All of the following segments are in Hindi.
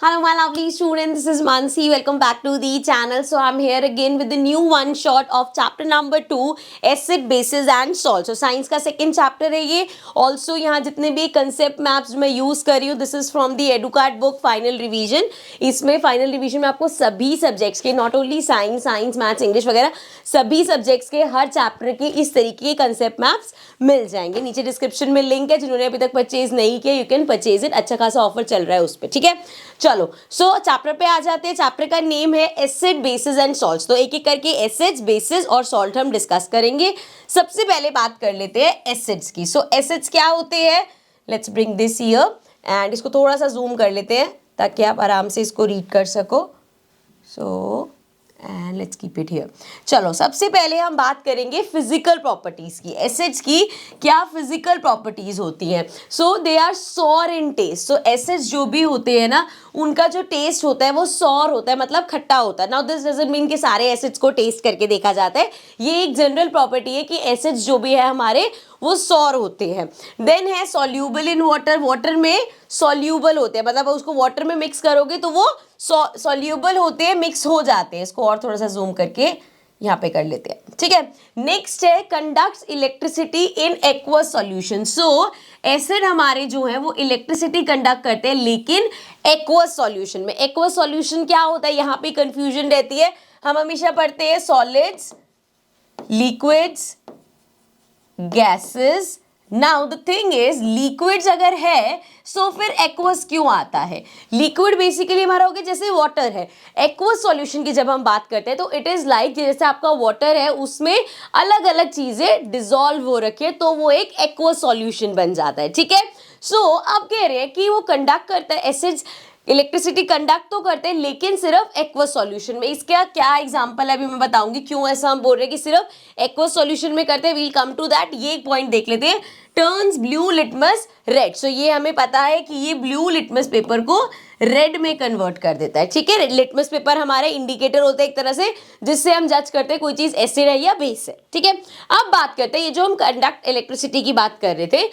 Hello, my lovely students. This is Mansi. Welcome back to the channel. So, I'm here again with the new one shot of chapter number 2, acid, bases and salt. So, science का second chapter है ये. Also, यहाँ जितने भी concept maps मैं use कर रही हूँ, this is from the EduCard book final revision. इसमें final revision में आपको सभी subjects के, not only science, maths, English वगैरह सभी subjects के हर chapter के इस तरीके के concept maps मिल जाएंगे. नीचे description में link है, जिन्होंने अभी तक परचेज नहीं किया, you can purchase it. अच्छा खासा ऑफर चल रहा है उस पर, ठीक है. चलो चैप्टर पे आ जाते हैं. चैप्टर का नेम है एसिड, बेसिस एंड सॉल्ट्स. तो एक एक करके एसिड्स, बेसिस और सॉल्ट हम डिस्कस करेंगे. सबसे पहले बात कर लेते हैं एसिड्स की. एसिड्स क्या होते हैं? Let's bring this here and इसको थोड़ा सा जूम कर लेते हैं ताकि आप आराम से इसको रीड कर सको. And let's keep it here. चलो सबसे पहले हम बात करेंगे फिजिकल प्रॉपर्टीज की. एसिड्स की क्या फिजिकल प्रॉपर्टीज होती हैं? They are sour in taste. Acids जो भी होते हैं ना, उनका जो टेस्ट होता है वो सॉर होता है, मतलब खट्टा होता है. नाउ दिस डजंट मीन कि सारे एसिड्स को टेस्ट करके देखा जाता है. ये एक जनरल प्रॉपर्टी है कि एसिड्स जो भी है हमारे वो सॉर होते हैं. देन है सॉल्यूबल इन वाटर. वाटर में सॉल्यूबल होते हैं, मतलब उसको वाटर में मिक्स करोगे तो वो सॉल्यूबल होते हैं, मिक्स हो जाते हैं. इसको और थोड़ा सा जूम करके यहाँ पे कर लेते हैं, ठीक है. नेक्स्ट है conducts electricity in aqueous solution. Acid हमारे जो है वो इलेक्ट्रिसिटी कंडक्ट करते हैं, लेकिन एक्वस सॉल्यूशन में. एक्वस सॉल्यूशन क्या होता है, यहाँ पे कंफ्यूजन रहती है. हम हमेशा पढ़ते हैं solids, liquids, gases. Now the thing is liquids अगर है फिर एक्वस क्यों आता है? लिक्विड बेसिकली हमारा हो गया जैसे वाटर है. एक्वस सॉल्यूशन की जब हम बात करते हैं तो इट इज लाइक जैसे आपका वाटर है, उसमें अलग अलग चीजें डिसॉल्व हो रखी है, तो वो एक एक्वस सॉल्यूशन बन जाता है, ठीक है. अब कह रहे हैं कि वो कंडक्ट करता है, एसिड्स इलेक्ट्रिसिटी कंडक्ट तो करते हैं लेकिन सिर्फ एक्वस सॉल्यूशन में. इसका क्या एग्जांपल है अभी मैं बताऊंगी क्यों ऐसा हम बोल रहे हैं कि सिर्फ एक्वस सॉल्यूशन में करते हैं. We'll come to that. ये एक पॉइंट देख लेते हैं. Turns blue litmus red. ये हमें पता है कि ये ब्लू लिटमस पेपर को रेड में कन्वर्ट कर देता है, ठीक है. लिटमस पेपर हमारे इंडिकेटर होता है एक तरह से, जिससे हम जज करते हैं कोई चीज एसिड है या बेस है, ठीक है. अब बात करते हैं ये जो हम कंडक्ट इलेक्ट्रिसिटी की बात कर रहे थे.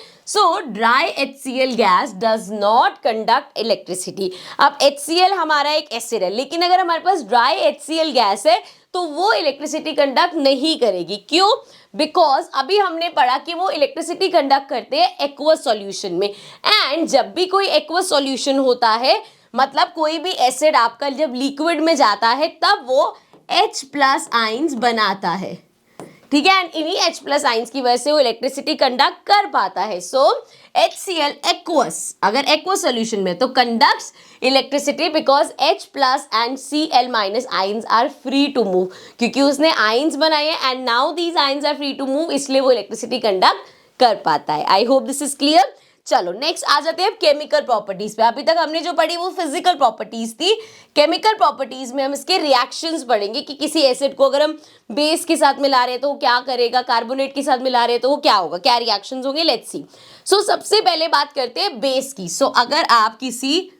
Dry HCl gas does not conduct electricity. अब HCl हमारा एक एसिड है, लेकिन अगर हमारे पास ड्राई HCl गैस है तो वो इलेक्ट्रिसिटी कंडक्ट नहीं करेगी. क्यों? बिकॉज अभी हमने पढ़ा कि वो इलेक्ट्रिसिटी कंडक्ट करते हैं एक्वस सॉल्यूशन में. एंड जब भी कोई एक्वस सॉल्यूशन होता है, मतलब कोई भी एसिड आपका जब लिक्विड में जाता है तब वो H+ आइंस बनाता है, ठीक है. एंड इन्हीं H+ आइंस की वजह से वो इलेक्ट्रिसिटी कंडक्ट कर पाता है. HCl एक्वस, अगर एक्वस सॉल्यूशन में तो conducts electricity because H+ and Cl- ions are free to move, क्योंकि उसने आइंस बनाए हैं and now these ions are free to move, इसलिए वो इलेक्ट्रिसिटी कंडक्ट कर पाता है. I hope this is clear. चलो नेक्स्ट आ जाते हैं केमिकल प्रॉपर्टीज पे. अभी तक हमने जो पढ़ी वो फिजिकल प्रॉपर्टीज थी. केमिकल प्रॉपर्टीज में हम इसके रिएक्शंस पढ़ेंगे कि किसी एसिड को अगर हम बेस के साथ मिला रहे हैं तो वो क्या करेगा, कार्बोनेट के साथ मिला रहे हैं तो वो क्या होगा, क्या रिएक्शंस होंगे. Let's see. सबसे पहले बात करते हैं बेस की. अगर आप किसी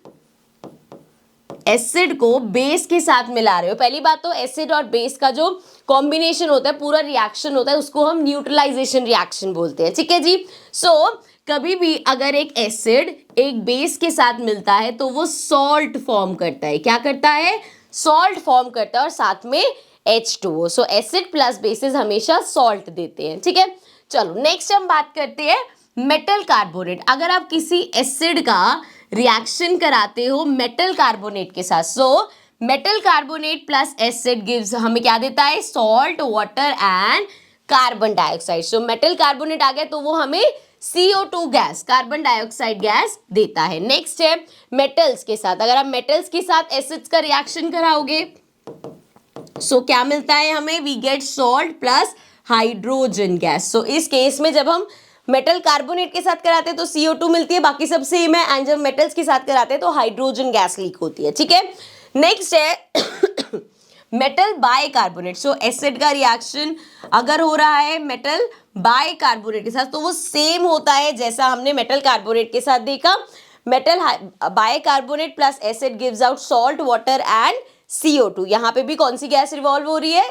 एसिड को बेस के साथ मिला रहे हो, पहली बात तो एसिड और बेस का जो कॉम्बिनेशन होता है, पूरा रिएक्शन होता है, उसको हम न्यूट्रलाइजेशन रिएक्शन बोलते हैं, ठीक है जी. कभी भी अगर एक एसिड एक बेस के साथ मिलता है तो वो सॉल्ट फॉर्म करता है. क्या करता है? सॉल्ट फॉर्म करता है और साथ में H2O. एसिड प्लस बेसिस हमेशा सॉल्ट देते हैं, ठीक है. चलो नेक्स्ट हम बात करते हैं मेटल कार्बोनेट. अगर आप किसी एसिड का रिएक्शन कराते हो मेटल कार्बोनेट के साथ, metal carbonate plus acid gives हमें क्या देता है? Salt, water and carbon dioxide. Metal carbonate आ गया तो वो हमें CO2 gas, carbon dioxide gas देता है. नेक्स्ट है मेटल्स के साथ. अगर आप मेटल्स के साथ एसिड्स का रिएक्शन कराओगे क्या मिलता है हमें? We get salt plus hydrogen gas. इस केस में जब हम मेटल कार्बोनेट के साथ कराते हैं तो CO2 मिलती है, बाकी सब सेम है. एंड जब मेटल्स के साथ कराते हैं तो हाइड्रोजन गैस लीक होती है, ठीक है. नेक्स्ट है मेटल बाय कार्बोनेट. एसिड का रिएक्शन अगर हो रहा है मेटल बाय कार्बोनेट के साथ तो वो सेम होता है जैसा हमने मेटल कार्बोनेट के साथ देखा. Metal by carbonate plus acid gives out salt, water and CO2. यहाँ पे भी कौन सी गैस रिवॉल्व हो रही है?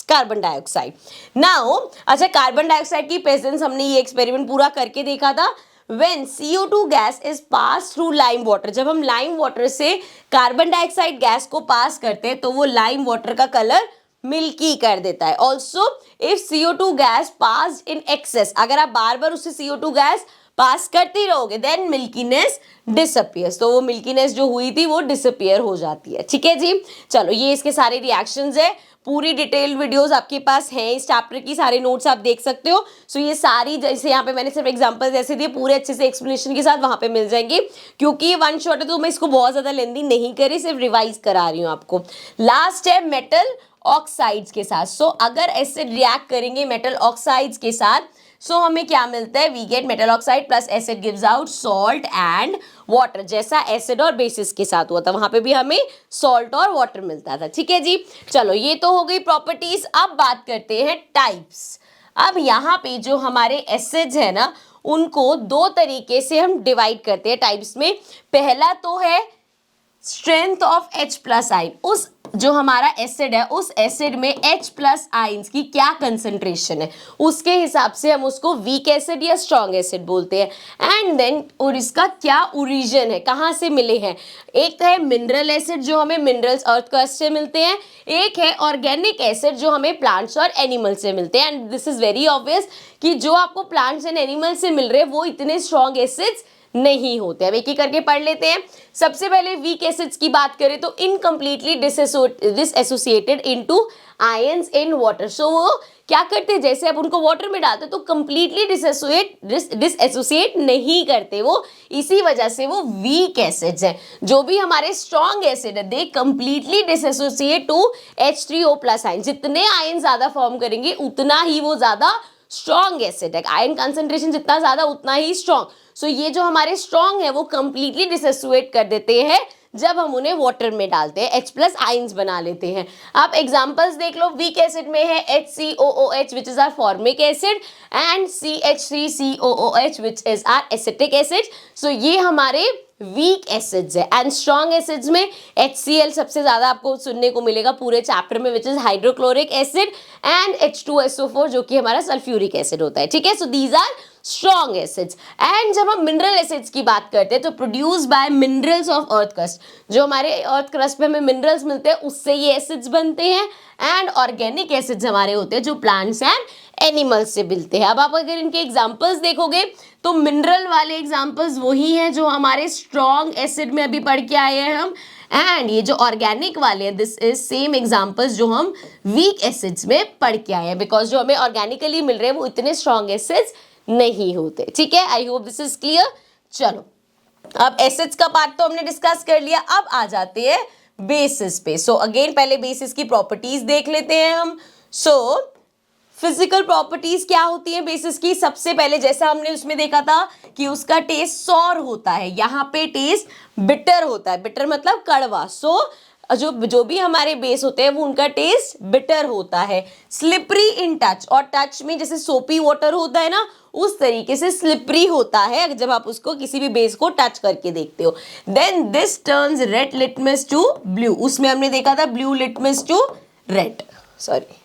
Carbon dioxide. नाउ अच्छा, कार्बन डाइऑक्साइड की प्रेजेंस हमने ये एक्सपेरिमेंट पूरा करके देखा था. When CO2 gas is pass through lime water, जब हम लाइम वाटर से कार्बन डाइऑक्साइड गैस को पास करते हैं तो वो लाइम वाटर का कलर मिल्की कर देता है। Also if CO2 gas pass in excess, अगर आप बार बार उससे CO2 गैस पास करते रहोगे देन मिल्कीनेस डिसअपियर्स, तो वो मिल्कीनेस जो हुई थी वो डिसअपियर हो जाती है। ठीक है जी, चलो ये इसके सारे रिएक्शंस है। पूरी डिटेल वीडियोस आपके पास हैं इस चैप्टर की, सारे नोट्स आप देख सकते हो। सो ये सारी, जैसे यहाँ पे मैंने सिर्फ एग्जांपल जैसे दिए, पूरे अच्छे से एक्सप्लेनेशन के साथ वहां पे मिल जाएंगे। क्योंकि ये वन शॉट है तो मैं इसको बहुत ज्यादा लेंदी नहीं करी, सिर्फ रिवाइज करा रही हूँ आपको। लास्ट है मेटल ऑक्साइड्स के साथ। सो अगर एसिड रिएक्ट करेंगे मेटल ऑक्साइड्स के साथ, सो हमें क्या मिलता है, we get metal oxide plus acid gives out salt and water. जैसा एसिड और बेसिस के साथ हुआ था वहां पे भी हमें सॉल्ट और वाटर मिलता था। ठीक है जी, चलो ये तो हो गई प्रॉपर्टीज। अब बात करते हैं टाइप्स। अब यहाँ पे जो हमारे एसिड्स है ना, उनको दो तरीके से हम डिवाइड करते हैं टाइप्स में। पहला तो है स्ट्रेंथ ऑफ H प्लस आइन, उस जो हमारा एसिड है उस एसिड में H प्लस आइंस की क्या कंसंट्रेशन है, उसके हिसाब से हम उसको वीक एसिड या स्ट्रॉन्ग एसिड बोलते हैं। एंड देन और इसका क्या ओरिजिन है, कहाँ से मिले हैं। एक है मिनरल एसिड जो हमें मिनरल्स अर्थ क्रस्ट से मिलते हैं, एक है ऑर्गेनिक एसिड जो हमें प्लांट्स और एनिमल्स से मिलते हैं। And this is very obvious कि जो आपको प्लांट्स एंड एनिमल्स से मिल रहे हैं वो इतने स्ट्रॉन्ग एसिड्स नहीं होते। अब एक ही करके पढ़ लेते हैं। सबसे पहले वीक एसिड्स की बात करें तो incompletely dissociated into ions in water. So वो क्या करते हैं, जैसे आप उनको वाटर में डालते तो कंप्लीटली डिसएसोसिएट नहीं करते वो, इसी वजह से वो वीक एसिड्स हैं। जो भी हमारे स्ट्रॉन्ग एसिड है they completely dissociate to H3O plus ion. जितने आयन ज्यादा फॉर्म करेंगे उतना ही वो ज्यादा स्ट्रॉन्ग एसिड है। आयन कंसंट्रेशन जितना ज्यादा उतना ही स्ट्रॉन्ग। सो ये जो हमारे स्ट्रॉन्ग है वो कंप्लीटली डिसोसिएट कर देते हैं जब हम उन्हें वाटर में डालते हैं, H प्लस आइंस बना लेते हैं। आप एग्जांपल्स देख लो। वीक एसिड में है HCOOH which is are formic acid and CH3COOH which is are acetic acid. So ये हमारे वीक एसिड्स है। एंड स्ट्रॉन्ग एसिड्स में HCl सबसे ज्यादा आपको सुनने को मिलेगा पूरे चैप्टर में which is hydrochloric acid, and H2SO4 जो कि हमारा सल्फ्यूरिक एसिड होता है। ठीक है, so these are strong acids. And जब हम मिनरल एसिड्स की बात करते हैं तो produce by minerals of earth crust, जो हमारे अर्थ क्रस्ट पे हमें मिनरल्स मिलते हैं उससे ये एसिड्स बनते हैं। एंड ऑर्गेनिक एसिड्स हमारे होते हैं जो प्लांट्स एंड एनिमल्स से मिलते हैं। अब आप अगर इनके एग्जांपल्स देखोगे तो मिनरल वाले एग्जांपल्स वही हैं जो हमारे स्ट्रॉन्ग एसिड में अभी पढ़ के आए हैं हम। एंड ये जो ऑर्गेनिक वाले हैं दिस इज सेम एग्जांपल्स जो हम वीक एसिड्स में पढ़ के आए हैं, बिकॉज जो हमें ऑर्गेनिकली मिल रहे हैं वो इतने स्ट्रॉन्ग एसिड्स नहीं होते। ठीक है, I hope this is clear. चलो अब एसिड्स का पार्ट तो हमने डिस्कस कर लिया, अब आ जाते हैं बेसिस पे। सो अगेन पहले बेसिस की प्रॉपर्टीज देख लेते हैं हम। सो फिजिकल प्रॉपर्टीज क्या होती हैं बेसिस की। सबसे पहले जैसा हमने उसमें देखा था कि उसका टेस्ट सॉर होता है, यहाँ पे टेस्ट बिटर होता है। बिटर मतलब कड़वा। सो जो भी हमारे बेस होते हैं वो उनका टेस्ट बिटर होता है। स्लिपरी इन टच, और टच में जैसे सोपी वाटर होता है ना उस तरीके से स्लिपरी होता है जब आप उसको किसी भी बेस को टच करके देखते हो। Then this turns red litmus to blue, उसमें हमने देखा था blue litmus to red, sorry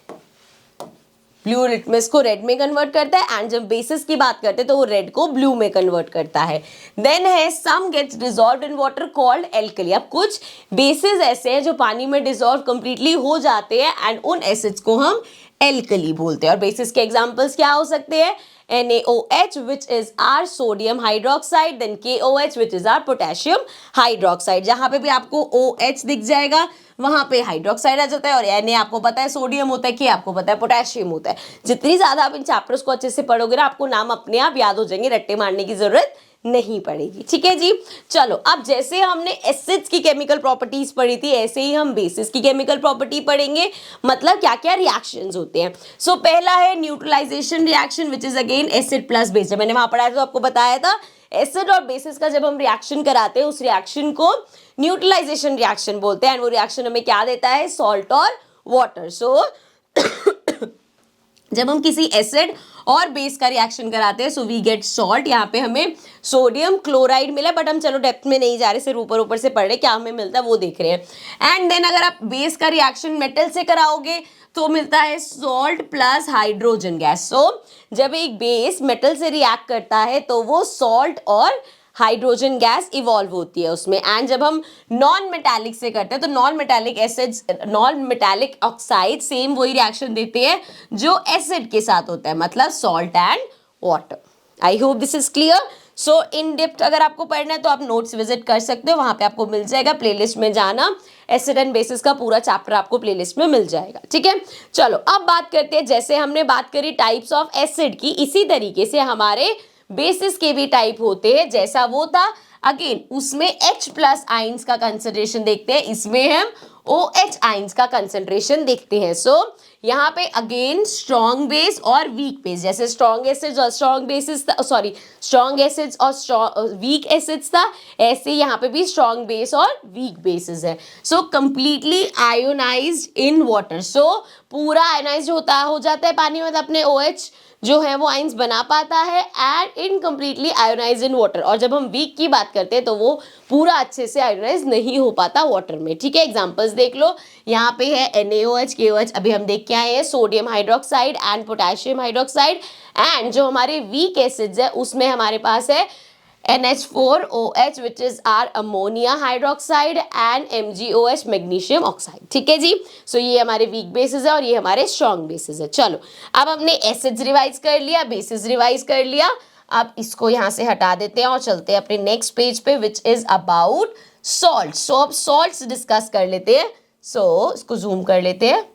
blue litmus को रेड में कन्वर्ट करता है। एंड जब बेसिस की बात करते हैं तो वो रेड को ब्लू में कन्वर्ट करता है। देन है some gets dissolved in water called alkali. अब कुछ बेसिस ऐसे हैं जो पानी में डिसॉल्व कंप्लीटली हो जाते हैं एंड उन एसिड्स को हम एल्कली बोलते हैं। और बेसिस के एग्जांपल्स क्या हो सकते हैं, NaOH which is our sodium hydroxide, then KOH which is our potassium hydroxide। जहाँ पे भी आपको OH दिख जाएगा वहाँ पे हाइड्रोक्साइड आ जाता है, और Na आपको पता है सोडियम होता है, K आपको पता है पोटेशियम होता है। जितनी ज्यादा आप इन चैप्टर्स को अच्छे से पढ़ोगे ना आपको नाम अपने आप याद हो जाएंगे, रट्टे मारने की जरूरत नहीं पड़ेगी। ठीक है जी, चलो अब जैसे हमने एसिड्स की केमिकल प्रॉपर्टीज पढ़ी थी ऐसे ही हम बेसिस की केमिकल प्रॉपर्टी पढ़ेंगे, मतलब क्या क्या रिएक्शंस होते हैं। सो पहला है neutralization reaction which is again acid plus base. जब मैंने वहां पढ़ाया तो आपको बताया था एसिड और बेसिस का जब हम रिएक्शन कराते हैं उस रिएक्शन को न्यूट्रलाइजेशन रिएक्शन बोलते हैं। एंड वो रिएक्शन हमें क्या देता है, सॉल्ट और वाटर। सो जब हम किसी एसिड और बेस का रिएक्शन कराते हैं, सो वी गेट सॉल्ट। यहाँ पे हमें सोडियम क्लोराइड मिला, बट हम चलो डेप्थ में नहीं जा रहे, सिर्फ ऊपर ऊपर से पढ़ रहे, क्या हमें मिलता है वो देख रहे हैं। एंड देन अगर आप बेस का रिएक्शन मेटल से कराओगे तो मिलता है सॉल्ट प्लस हाइड्रोजन गैस। सो जब एक बेस मेटल से रिएक्ट करता है तो वो सॉल्ट और हाइड्रोजन गैस इवॉल्व होती है उसमें। एंड जब हम नॉन मेटालिक से करते हैं तो non metallic acids, non metallic oxide same वही रिएक्शन देते हैं जो एसिड के साथ होता है, मतलब salt and water. I hope this is clear. So in depth अगर आपको पढ़ना है तो आप नोट्स विजिट कर सकते हो, वहां पे आपको मिल जाएगा, प्लेलिस्ट में जाना, एसिड एंड बेसिस का पूरा चैप्टर आपको प्लेलिस्ट में मिल जाएगा। ठीक है, चलो अब बात करते हैं, जैसे हमने बात करी टाइप्स ऑफ एसिड की, इसी तरीके से हमारे बेसिस के भी टाइप होते हैं। जैसा वो था अगेन उसमें H प्लस आइंस का कंसंट्रेशन देखते हैं, इसमें हम OH आइंस का कंसंट्रेशन देखते हैं। सो यहाँ पे अगेन स्ट्रॉन्ग बेस और वीक बेस, जैसे स्ट्रॉन्ग एसिड्स और strong bases, sorry strong acids और वीक एसिड्स था, ऐसे यहाँ पे भी स्ट्रॉन्ग बेस और वीक बेसिस है। So completely ionised in water, so पूरा आयोनाइज्ड हो जाता है पानी में, अपने OH जो है वो आइंस बना पाता है, and incompletely ionize in water. और जब हम वीक की बात करते हैं तो वो पूरा अच्छे से आयोनाइज नहीं हो पाता वाटर में। ठीक है, एग्जांपल्स देख लो, यहाँ पे है NaOH, KOH अभी हम देख के आए हैं, sodium hydroxide and potassium hydroxide. And जो हमारे वीक एसिड्स है उसमें हमारे पास है NH4OH which is our ammonia hydroxide and MgOH magnesium oxide। ठीक है जी, सो ये हमारे वीक बेसिस है और ये हमारे स्ट्रॉन्ग बेसिस है। चलो अब हमने एसिड्स रिवाइज कर लिया, बेसिस रिवाइज कर लिया, अब इसको यहाँ से हटा देते हैं और चलते हैं अपने नेक्स्ट पेज पे विच इज अबाउट सॉल्ट। सो अब सॉल्ट्स डिस्कस कर लेते हैं। सो इसको जूम कर लेते हैं।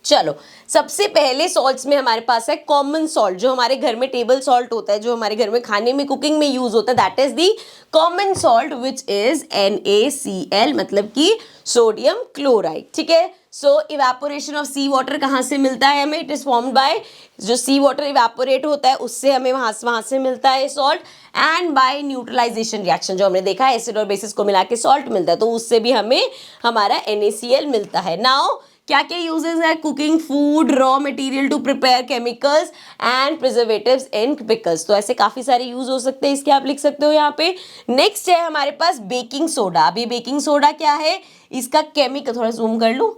चलो सबसे पहले सॉल्ट्स में हमारे पास है कॉमन सॉल्ट, जो हमारे घर में टेबल सॉल्ट होता है, जो हमारे घर में खाने में कुकिंग में यूज होता है, that is the common salt which is NaCl, मतलब कि सोडियम क्लोराइड। ठीक है, सो इवेपोरेशन ऑफ सी वाटर कहाँ से मिलता है हमें, इट इज फॉर्म्ड बाय, जो सी वाटर इवेपोरेट होता है उससे हमें वहां से मिलता है salt, and by neutralization reaction, जो हमने देखा है एसिड और बेसिस को मिला के सॉल्ट मिलता है, तो उससे भी हमें हमारा NaCl मिलता है। नाउ क्या क्या यूजेस है, cooking food, raw material to prepare chemicals and preservatives in pickles, तो ऐसे काफी सारे यूज हो सकते हैं इसके, आप लिख सकते हो यहाँ पे। नेक्स्ट है हमारे पास बेकिंग सोडा। अभी बेकिंग सोडा क्या है, इसका केमिकल, थोड़ा जूम कर लूं,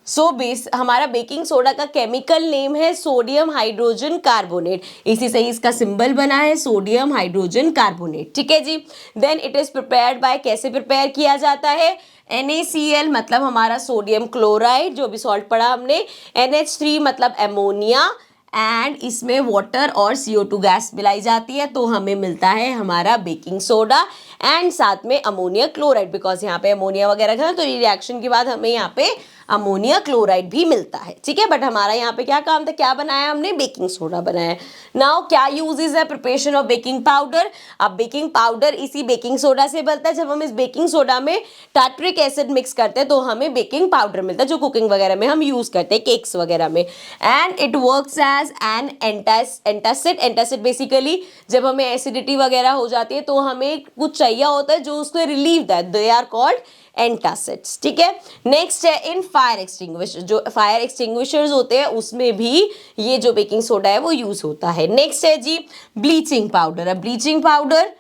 सो बेस हमारा बेकिंग सोडा का केमिकल नेम है सोडियम हाइड्रोजन कार्बोनेट, इसी से ही इसका सिंबल बना है सोडियम हाइड्रोजन कार्बोनेट। ठीक है जी, then it is prepared by, कैसे प्रिपेयर किया जाता है, NaCl मतलब हमारा सोडियम क्लोराइड, जो भी सॉल्ट पढ़ा हमने, NH3 मतलब एमोनिया, एंड इसमें वाटर और CO2 गैस मिलाई जाती है, तो हमें मिलता है हमारा बेकिंग सोडा, एंड साथ में अमोनिया क्लोराइड, बिकॉज यहाँ पे अमोनिया वगैरह था, तो ये रिएक्शन के बाद हमें यहाँ पे अमोनिया क्लोराइड भी मिलता है। ठीक है, बट हमारा यहाँ पे क्या काम था, क्या बनाया हमने, बेकिंग सोडा बनाया। नाउ क्या यूजेस है प्रिपरेशन ऑफ बेकिंग पाउडर, अब बेकिंग पाउडर इसी बेकिंग सोडा से बनता है, जब हम इस बेकिंग सोडा में टार्टरिक एसिड मिक्स करते हैं तो हमें बेकिंग पाउडर मिलता है, जो कुकिंग वगैरह में हम यूज करते हैं, केक्स वगैरह में। And it works as an antacid. Antacid basically जब हमें एसिडिटी वगैरह हो जाती है तो हमें कुछ चाहिए होता है जो उसको relieve that, they are called antacids. ठीक है, नेक्स्ट है इन फायर एक्सटिंग्विशर, जो फायर एक्सटिंग्विशर्स होते हैं उसमें भी ये जो बेकिंग सोडा है वो यूज होता है। नेक्स्ट है जी ब्लीचिंग पाउडर। अब ब्लीचिंग पाउडर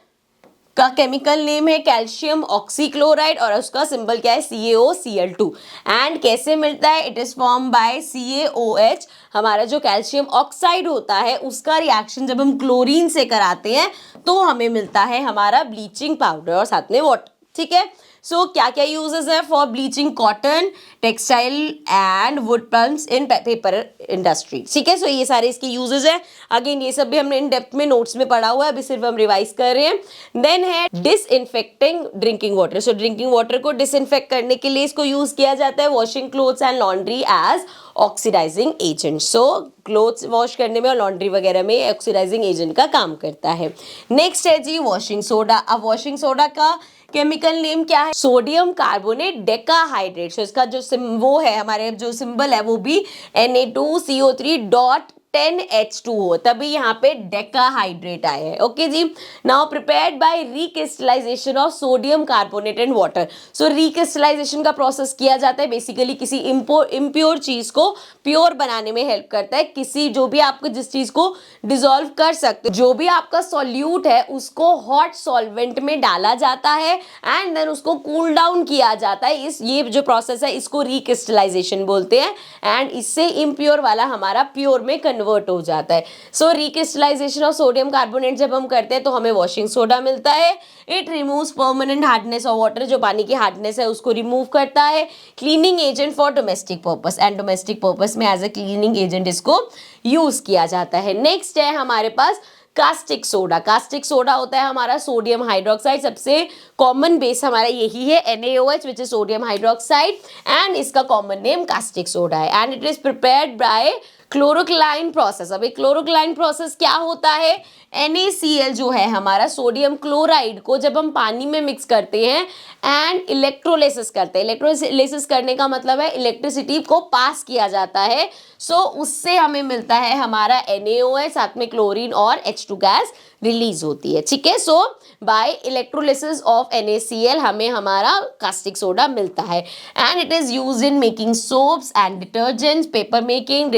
का केमिकल नेम है कैल्शियम ऑक्सीक्लोराइड और उसका सिंबल क्या है, CaOCl2। एंड कैसे मिलता है, it is form by CaOH, हमारा जो कैल्शियम ऑक्साइड होता है उसका रिएक्शन जब हम क्लोरीन से कराते हैं तो हमें मिलता है हमारा ब्लीचिंग पाउडर और साथ में वाटर। ठीक है, सो क्या क्या यूजेस है for bleaching cotton, textile and would plums in paper industry. ठीक है, सो ये सारे इसके यूजेस है। अगेन ये सब भी हमने इन डेप्थ में नोट्स में पढ़ा हुआ है, अभी सिर्फ हम रिवाइज कर रहे हैं। देन है disinfecting drinking water. So drinking water को डिसइंफेक्ट करने के लिए इसको यूज किया जाता है washing clothes and laundry as oxidizing agent. So clothes wash करने में और लॉन्ड्री वगैरह में ऑक्सीडाइजिंग एजेंट का काम करता है। नेक्स्ट है जी वॉशिंग सोडा। अब वॉशिंग सोडा का केमिकल नेम क्या है, सोडियम कार्बोनेट डेकाहाइड्रेट। सो इसका जो वो है, हमारे जो सिंबल है वो भी Na2CO3 डॉट 10H2 हो, तभी यहाँ पे डेकाहाइड्रेट आया है। ओके जी, now prepared by recrystallization of sodium carbonate and water. So recrystallization का प्रोसेस किया जाता है, बेसिकली किसी इम्प्योर चीज को प्योर बनाने में हेल्प करता है। किसी जो भी आपको जिस चीज को डिसॉल्व कर सकते, जो भी आपका सॉल्यूट है उसको हॉट सॉल्वेंट में डाला जाता है एंड देन उसको कूल डाउन किया जाता है। ये जो प्रोसेस है इसको रिक्रिस्टलाइजेशन बोलते हैं एंड इससे इम्प्योर वाला हमारा प्योर में कन्वर्ट हो जाता है। सो रिक्रिस्टलाइजेशन ऑफ सोडियम कार्बोनेट जब हम करते हैं तो हमें वॉशिंग सोडा मिलता है। It removes permanent hardness of water, जो पानी की हार्डनेस है उसको रिमूव करता है। Cleaning agent for domestic purpose, and domestic purpose में एज ए क्लीनिंग एजेंट इसको यूज किया जाता है। नेक्स्ट है हमारे पास कास्टिक सोडा। कास्टिक सोडा होता है हमारा सोडियम हाइड्रोक्साइड, सबसे कॉमन बेस हमारा यही है NaOH which is sodium hydroxide and इसका कॉमन नेम कास्टिक सोडा है and it is prepared by chloralkali process. अब क्लोरोक्लाइन प्रोसेस क्या होता है, NaCl जो है हमारा सोडियम क्लोराइड को जब हम पानी में मिक्स करते हैं एंड इलेक्ट्रोलिसिस करते हैं, इलेक्ट्रोलिसिस करने का मतलब है इलेक्ट्रिसिटी को पास किया जाता है। सो उससे हमें मिलता है हमारा NaOH, साथ में क्लोरीन और H2 गैस रिलीज होती है। ठीक है, so by electrolysis of NaCl हमें हमारा कास्टिक सोडा मिलता है and it is used in making soaps and detergents, paper making,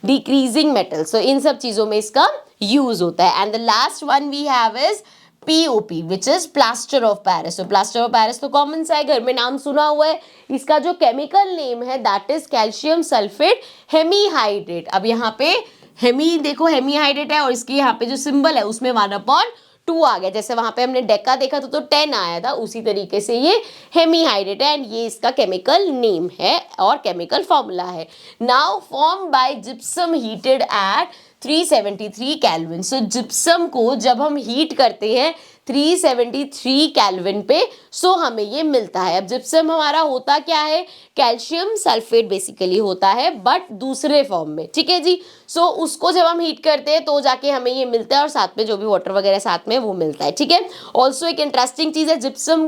degreasing metal. So इन सब चीजों में इसका यूज होता है। And the last one we have is POP which is plaster of Paris. तो प्लास्टर ऑफ पेरिस तो कॉमन सा है, घर में नाम सुना हुआ है। इसका जो केमिकल नेम है that is calcium sulphate hemihydrate. अब यहाँ पे हेमी देखो, हेमीहाइड्रेट है और इसकी यहाँ पे जो सिंबल है उसमें 1/2 आ गया। जैसे वहां पे हमने डेका देखा तो 10 आया था, उसी तरीके से ये हेमीहाइड्रेट है एंड ये इसका केमिकल नेम है और केमिकल फॉर्मूला है। Now form by gypsum heated at 373 kelvin. So gypsum को जब हम हीट करते हैं 373 केल्विन पे, सो हमें ये मिलता है। अब जिप्सम हमारा होता क्या है, कैल्शियम सल्फेट बेसिकली होता है बट दूसरे फॉर्म में। ठीक है जी, सो उसको जब हम हीट करते हैं तो जाके हमें ये मिलता है और साथ में जो भी वाटर वगैरह साथ में वो मिलता है। ठीक है, ऑल्सो एक इंटरेस्टिंग चीज है, जिप्सम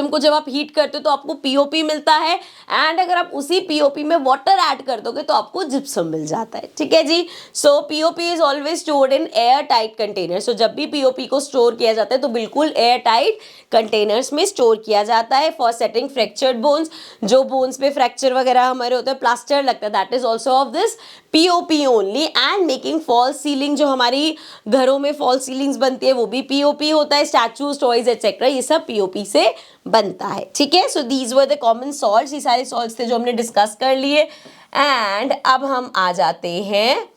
को जब आप हीट करते हो तो आपको POP मिलता है एंड अगर आप उसी POP में वाटर ऐड कर दोगे तो आपको जिप्सम मिल जाता है। ठीक है जी, so POP is always stored in air tight container. So जब भी POP को स्टोर किया जाता है तो बिल्कुल एयर टाइट कंटेनर्स में स्टोर किया जाता है फॉर सेटिंग फ्रैक्चर्ड बोन्स। जो बोन्स पे फ्रैक्चर वगैरह हमारे होते हैं, प्लास्टर लगता है, that is also of this POP only. And making false ceiling, जो हमारी घरों में फॉल्स सीलिंग्स बनती है वो भी POP होता है। स्टैचूज, टॉयज एटसेट्रा ये सब POP से बनता है। ठीक है, so these were the common salts. ये सारे सॉल्ट्स थे जो हमने डिस्कस कर लिए एंड अब हम आ जाते हैं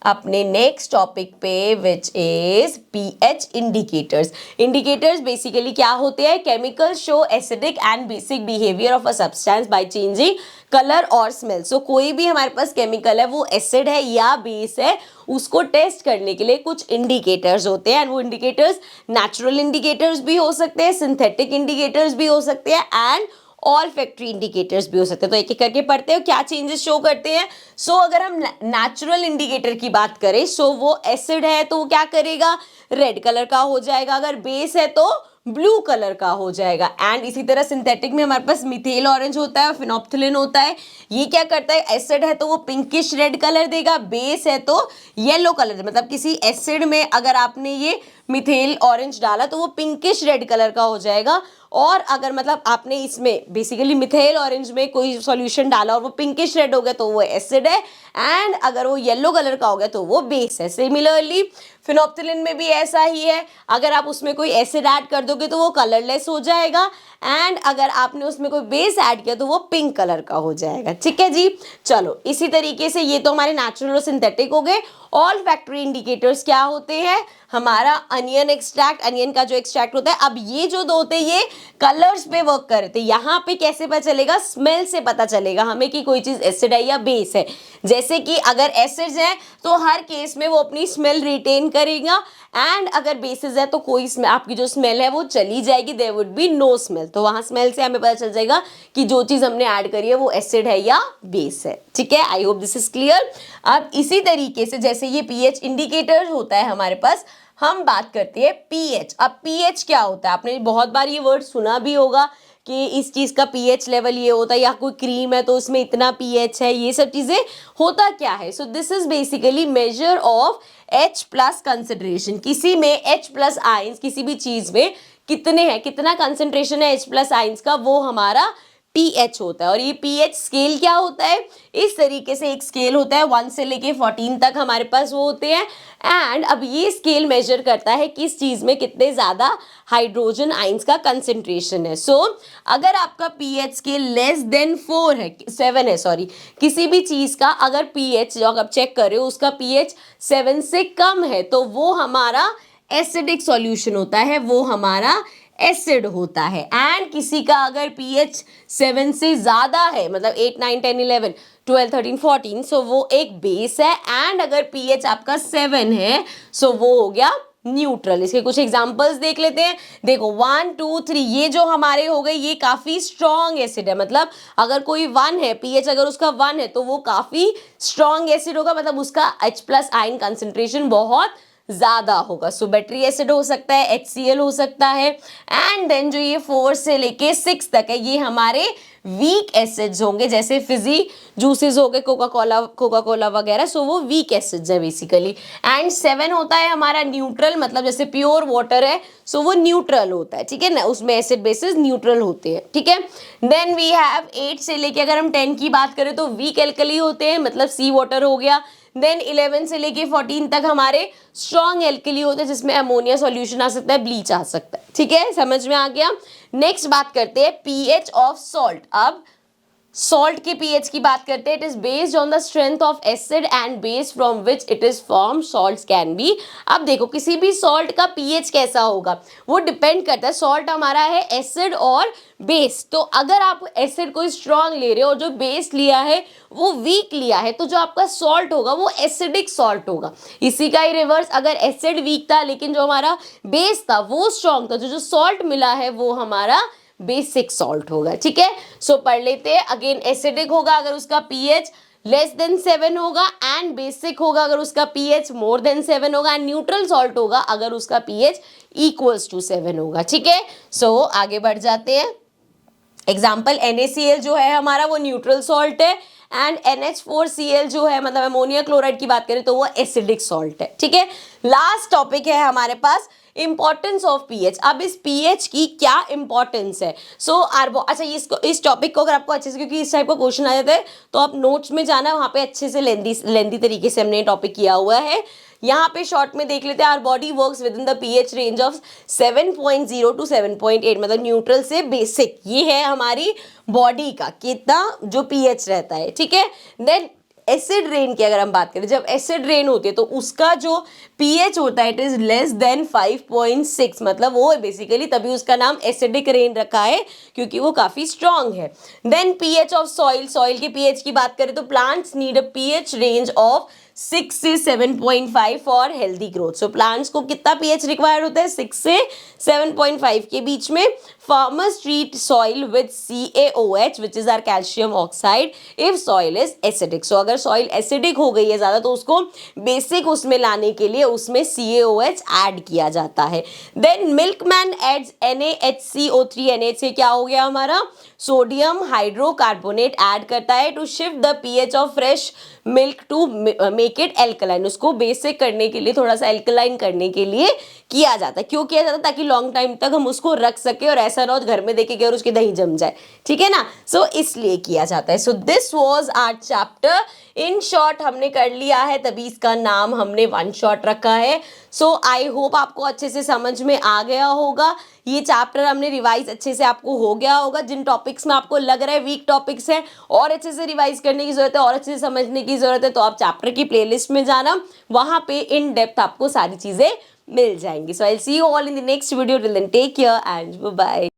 अपने नेक्स्ट टॉपिक पे which is pH indicators. Indicators basically क्या होते हैं, chemical show acidic and basic behaviour of a substance by changing colour और स्मेल। सो कोई भी हमारे पास केमिकल है वो एसिड है या बेस है, उसको टेस्ट करने के लिए कुछ इंडिकेटर्स होते हैं एंड वो इंडिकेटर्स नेचुरल इंडिकेटर्स भी हो सकते हैं, सिंथेटिक इंडिकेटर्स भी हो सकते हैं एंड ऑल फैक्ट्री इंडिकेटर्स भी हो सकते हैं। तो एक एक करके पढ़ते हैं क्या चेंजेस शो करते हैं। सो अगर हम नेचुरल इंडिकेटर की बात करें, सो वो एसिड है तो वो क्या करेगा, रेड कलर का हो जाएगा। अगर बेस है तो ब्लू कलर का हो जाएगा। एंड इसी तरह सिंथेटिक में हमारे पास मिथेल ऑरेंज होता है, फिनोप्थिलिन होता है। ये क्या करता है, एसिड है तो वो पिंकिश रेड कलर देगा, बेस है तो येलो कलर। मतलब किसी एसिड में अगर आपने ये मिथेल ऑरेंज डाला तो वो पिंकिश रेड कलर का हो जाएगा। और अगर मतलब आपने इसमें बेसिकली मिथेल ऑरेंज में कोई सॉल्यूशन डाला और वो पिंकिश रेड हो गया तो वो एसिड है एंड अगर वो येलो कलर का हो गया तो वो बेस है। सिमिलरली फिनोप्थिलिन में भी ऐसा ही है, अगर आप उसमें कोई एसिड ऐड कर दोगे तो वो कलरलेस हो जाएगा एंड अगर आपने उसमें कोई बेस ऐड किया तो वो पिंक कलर का हो जाएगा। ठीक है जी, चलो इसी तरीके से ये तो हमारे नेचुरल और सिंथेटिक हो गए। ऑल फैक्ट्री इंडिकेटर्स क्या होते हैं, हमारा अनियन एक्सट्रैक्ट, अनियन का जो एक्सट्रैक्ट होता है। अब ये जो दो होते हैं ये कलर्स पे वर्क कर रहे थे, यहाँ पे कैसे पता चलेगा, स्मेल से पता चलेगा हमें कि कोई चीज एसिड है या बेस है। जैसे कि अगर एसिड्स है तो हर केस में वो अपनी स्मेल रिटेन करेगा एंड अगर बेसिस है तो कोई आपकी जो स्मेल है वो चली जाएगी, there would be no smell. तो वहां स्मेल से हमें पता चल जाएगा कि जो चीज हमने ऐड करी है वो एसिड है या बेस है। ठीक है, I hope this is clear. अब इसी तरीके से जैसे ये pH इंडिकेटर होता है हमारे पास, हम बात करते हैं pH। अब pH क्या होता है, आपने बहुत बार ये वर्ड सुना भी होगा कि इस चीज का पीएच लेवल ये होता है, या कोई क्रीम है तो उसमें इतना पीएच है, ये सब चीजें होता क्या है। So this is basically measure of H plus concentration. किसी में H प्लस आयंस, किसी भी चीज में कितने हैं, कितना कंसेंट्रेशन है H प्लस आयंस का, वो हमारा pH होता है। और ये pH स्केल क्या होता है, इस तरीके से एक स्केल होता है 1 से लेके 14 तक हमारे पास वो होते हैं। एंड अब ये स्केल मेजर करता है किस चीज में कितने ज्यादा हाइड्रोजन आइंस का कंसेंट्रेशन है। सो अगर आपका pH स्केल लेस देन 7 है, सॉरी, किसी भी चीज का अगर pH जो आप चेक कर रहे हो उसका pH 7 से कम है तो वो हमारा एसिडिक सॉल्यूशन होता है, वो हमारा एसिड होता है। एंड किसी का अगर pH 7 से ज्यादा है, मतलब 8 9 10 11 12 13 14, सो वो एक बेस है। एंड अगर pH आपका 7 है सो वो हो गया न्यूट्रल। इसके कुछ एग्जांपल्स देख लेते हैं। देखो 1 2 3, ये जो हमारे हो गए ये काफी स्ट्रॉन्ग एसिड है, मतलब अगर कोई 1 है, pH अगर उसका 1 है तो वो काफी स्ट्रॉन्ग एसिड होगा, मतलब उसका H प्लस आयन कंसेंट्रेशन बहुत ज्यादा होगा। सो बैटरी एसिड हो सकता है, HCl हो सकता है। एंड देन जो ये 4 से लेके 6 तक है ये हमारे वीक एसिड्स होंगे, जैसे फिजी जूसेस हो गए, कोका कोला वगैरह, सो वो वीक एसिड्स है बेसिकली। एंड 7 होता है हमारा न्यूट्रल, मतलब जैसे प्योर वाटर है सो वो न्यूट्रल होता है, ठीक है ना, उसमें एसिड बेसिस न्यूट्रल होते हैं, ठीक है। देन वी हैव 8 से लेके अगर हम 10 की बात करें तो वीक एल्कली होते हैं, मतलब सी वाटर हो गया। देन 11 से लेके 14 तक हमारे स्ट्रॉन्ग एल्कली होते हैं, जिसमें अमोनिया सॉल्यूशन आ सकता है, ब्लीच आ सकता है, ठीक है, समझ में आ गया। नेक्स्ट बात करते हैं पीएच ऑफ सॉल्ट। अब सॉल्ट के पीएच की बात करते हैं। It is based on the strength of acid and base from which it is form, salts can be. अब देखो किसी भी सॉल्ट का पीएच कैसा होगा वो डिपेंड करता है, सॉल्ट हमारा है एसिड और बेस, तो अगर आप एसिड को स्ट्रॉन्ग ले रहे हो और जो बेस लिया है वो वीक लिया है तो जो आपका सॉल्ट होगा वो एसिडिक सॉल्ट होगा। इसी का ही रिवर्स, अगर एसिड वीक था लेकिन जो हमारा बेस था वो स्ट्रॉन्ग था, जो सॉल्ट मिला है वो हमारा बेसिक सॉल्ट होगा, ठीक है। सो पढ़ लेते हैं अगेन। एसिडिक होगा अगर उसका पीएच लेस देन 7 होगा, एंड बेसिक होगा अगर उसका पीएच मोर देन 7 होगा, एंड न्यूट्रल सॉल्ट होगा अगर उसका पीएच इक्वल्स टू 7 होगा, ठीक है। सो आगे बढ़ जाते हैं। एग्जाम्पल NaCl जो है हमारा वो न्यूट्रल सॉल्ट है, एंड NH4Cl जो है मतलब अमोनिया क्लोराइड की बात करें तो वो एसिडिक सॉल्ट है, ठीक है। लास्ट टॉपिक है हमारे पास इंपॉर्टेंस ऑफ पीएच। अब इस पीएच की क्या इंपॉर्टेंस है। सो अच्छा इस टॉपिक को अगर आपको अच्छे से, क्योंकि इस टाइप का क्वेश्चन आ जाता है तो आप नोट्स में जाना, वहाँ पे अच्छे से लेंदी तरीके से हमने टॉपिक किया हुआ है। यहाँ पे शॉर्ट में देख लेते हैं। Our body works within the pH range of 7.0 to 7.8, मतलब न्यूट्रल से बेसिक, ये है हमारी बॉडी का कितना जो पीएच रहता है, ठीक है। देन एसिड रेन की अगर हम बात करें, जब एसिड रेन होती है तो उसका जो पीएच होता है इट इज लेस देन 5.6, मतलब वो बेसिकली तभी उसका नाम एसिडिक रेन रखा है क्योंकि वो काफी स्ट्रॉन्ग है। Then pH of soil, soil के पीएच की बात करें तो plants need a pH range of 6 से 7.5 for healthy growth. So plants को कितना पीएच रिक्वायर्ड होता है, 6 से 7.5 के बीच में। Farmers treat soil with CaOH which is are calcium oxide if soil is acidic. So अगर सॉइल एसिडिक हो गई है ज्यादा तो उसको बेसिक उसमें लाने के लिए उसमें CaOH ऐड किया जाता है। Then milkman ads NaHCO3, NH से क्या हो गया हमारा सोडियम हाइड्रोकार्बोनेट ऐड करता है to shift the pH of fresh milk to make it alkaline, उसको बेसिक करने के लिए, थोड़ा सा एल्कलाइन करने के लिए किया जाता है। क्यों किया जाता है, ताकि लॉन्ग टाइम तक हम उसको रख सके और ऐसा ना हो घर में देखे और उसकी दही जम जाए, ठीक है ना। सो इसलिए किया जाता है। So this was our chapter. In short हमने कर लिया है तभी इसका नाम हमने वन शॉट रखा है। सो आई होप आपको अच्छे से समझ में आ गया होगा। ये चैप्टर हमने रिवाइज अच्छे से आपको हो गया होगा। जिन टॉपिक्स में आपको लग रहा है वीक टॉपिक्स हैं और अच्छे से रिवाइज करने की जरूरत है और अच्छे से समझने की जरूरत है तो आप चैप्टर की प्लेलिस्ट में जाना, वहां पे इन डेप्थ आपको सारी चीजें मिल जाएंगी। So I will see you all in the next video. Till then take care and bye bye.